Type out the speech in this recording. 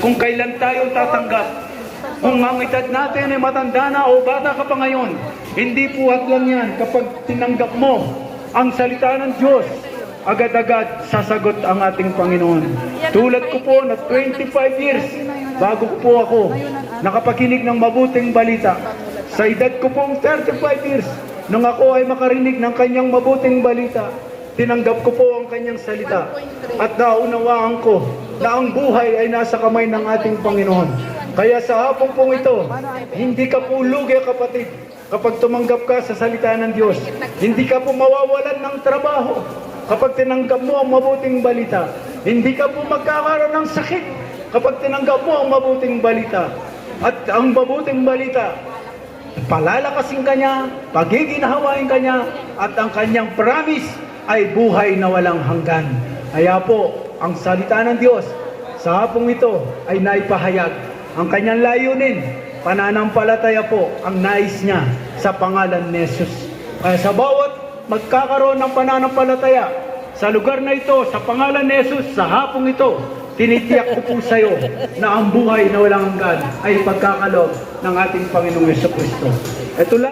kung kailan tayo tatanggap. Kung ang edad natin ay matanda na o bata ka pa ngayon, hindi puwat lang yan kapag tinanggap mo ang salita ng Diyos, agad-agad sasagot ang ating Panginoon. Tulad ko po na 25 years bago ko po ako nakapakinig ng mabuting balita. Sa edad ko pong 35 years, nung ako ay makarinig ng kanyang mabuting balita, tinanggap ko po ang kanyang salita at naunawaan ko na ang buhay ay nasa kamay ng ating Panginoon. Kaya sa hapon pong ito, hindi ka po lugi kapatid kapag tumanggap ka sa salita ng Diyos. Hindi ka po mawawalan ng trabaho kapag tinanggap mo ang mabuting balita. Hindi ka po magkakaroon ng sakit kapag tinanggap mo ang mabuting balita. At ang mabuting balita, palalakasin ka niya, pagiginhawain ka niya, at ang kanyang promise ay buhay na walang hanggan. Kaya po, ang salita ng Diyos sa hapong ito ay naipahayag. Ang kanyang layunin, pananampalataya po ang nais niya sa pangalan ni Jesus. Kaya sa bawat magkakaroon ng pananampalataya sa lugar na ito, sa pangalan ni Jesus, sa hapong ito, tinitiyak ko po sa iyo na ang buhay na walang hanggan ay pagkakaloob ng ating Panginoong Jesucristo. Ito lang.